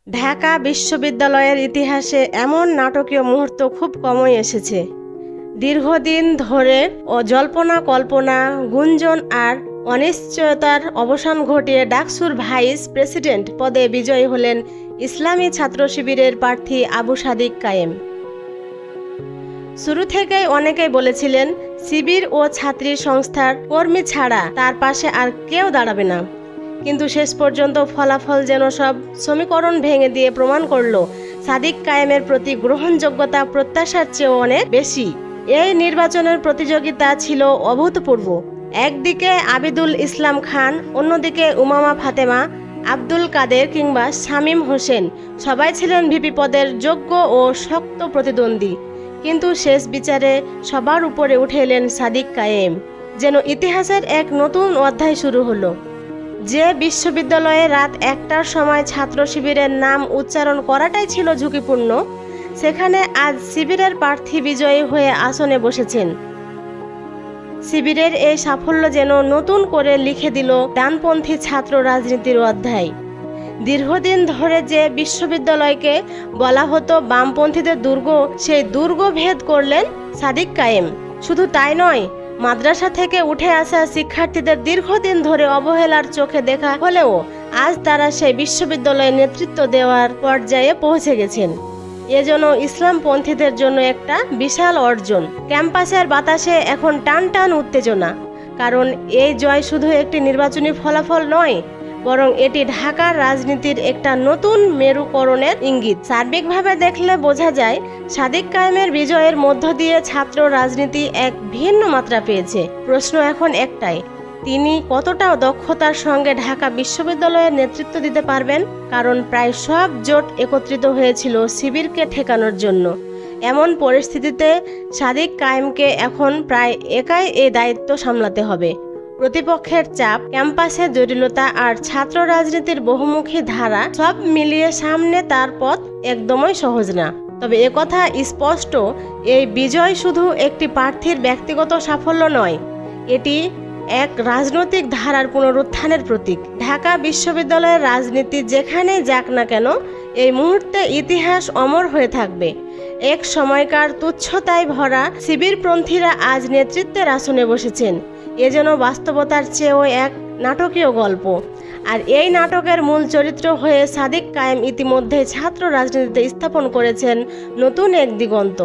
ঢাকা বিশ্ববিদ্যালয়ের ইতিহাসে এমন নাটকীয় মুহূর্ত খুব কমই এসেছে। দীর্ঘদিন ধরে জল্পনা কল্পনা, গুঞ্জন আর অনিশ্চয়তার অবসান ঘটিয়ে ডাকসুর ভাইস প্রেসিডেন্ট পদে বিজয়ী হলেন ইসলামী ছাত্র শিবিরের প্রার্থী আবু সাদিক কায়েম। শুরু থেকেই অনেকেই বলেছিলেন শিবির ও ছাত্রী সংস্থার কর্মী ছাড়া তার পাশে আর কেউ দাঁড়াবে না, কিন্তু শেষ পর্যন্ত ফলাফল যেন সব সমীকরণ ভেঙে দিয়ে প্রমাণ করল সাদিক কায়েমের প্রতি গ্রহণযোগ্যতা প্রত্যাশার চেয়েও অনেক বেশি। এই নির্বাচনের প্রতিযোগিতা ছিল অভূতপূর্ব। একদিকে আবিদুল ইসলাম খান, অন্যদিকে উমামা ফাতেমা, আব্দুল কাদের কিংবা শামীম হোসেন, সবাই ছিলেন ভিপি পদের যোগ্য ও শক্ত প্রতিদ্বন্দ্বী। কিন্তু শেষ বিচারে সবার উপরে উঠে এলেন সাদিক কায়েম। যেন ইতিহাসের এক নতুন অধ্যায় শুরু হলো। যে বিশ্ববিদ্যালয়ে রাত 1টার সময় ছাত্র শিবিরের নাম উচ্চারণ করাটাই ছিল ঝুঁকিপূর্ণ, সেখানে আজ শিবিরের প্রার্থী বিজয়ী হয়ে আসনে বসেছেন। শিবিরের এই সাফল্য যেন নতুন করে লিখে দিল ডানপন্থী ছাত্র রাজনীতির অধ্যায়। দীর্ঘদিন ধরে যে বিশ্ববিদ্যালয়কে বলা হতো বামপন্থীদের দুর্গ, সেই দুর্গ ভেদ করলেন সাদিক কায়েম। শুধু তাই নয়, মাদ্রাসা থেকে উঠে আসা শিক্ষার্থীদের দীর্ঘদিন ধরে অবহেলার চোখে দেখা হলেও আজ তারা সেই বিশ্ববিদ্যালয়ে নেতৃত্ব দেওয়ার পর্যায়ে পৌঁছে গেছেন। এজন্য ইসলামপন্থীদের জন্য একটা বিশাল অর্জন। ক্যাম্পাসের বাতাসে এখন টান টান উত্তেজনা, কারণ এই জয় শুধু একটি নির্বাচনী ফলাফল নয়, বরং এটি ঢাকার রাজনীতির একটা নতুন মেরুকরণের ইঙ্গিত। সার্বিকভাবে দেখলে বোঝা যায় সাদিক কায়েমের বিজয়ের মধ্য দিয়ে ছাত্র রাজনীতি এক ভিন্ন মাত্রা পেয়েছে। প্রশ্ন এখন একটাই, তিনি কতটা দক্ষতার সঙ্গে ঢাকা বিশ্ববিদ্যালয়ের নেতৃত্ব দিতে পারবেন? কারণ প্রায় সব জোট একত্রিত হয়েছিল শিবিরকে ঠেকানোর জন্য। এমন পরিস্থিতিতে সাদিক কায়েমকে এখন প্রায় একাই এই দায়িত্ব সামলাতে হবে। প্রতিপক্ষের চাপ, ক্যাম্পাসের জটিলতা আর ছাত্র রাজনীতির বহুমুখী ধারা সব মিলিয়ে সামনে তার পথ একদমই সহজ না। তবে একথা স্পষ্ট, এই বিজয় শুধু একটি প্রার্থীর ব্যক্তিগত সাফল্য নয়, এটি এক রাজনৈতিক ধারার পুনরুত্থানের প্রতীক। ঢাকা বিশ্ববিদ্যালয়ের রাজনীতি যেখানে যাক না কেন, এই মুহূর্তে ইতিহাস অমর হয়ে থাকবে। এক সময়কার তুচ্ছতায় ভরা শিবিরপন্থীরা আজ নেতৃত্বের আসনে বসেছেন। এ যেন বাস্তবতার চেয়েও এক নাটকীয় গল্প। আর এই নাটকের মূল চরিত্র হয়ে সাদিক কায়েম ইতিমধ্যে ছাত্র রাজনীতিতে স্থাপন করেছেন নতুন এক দিগন্ত।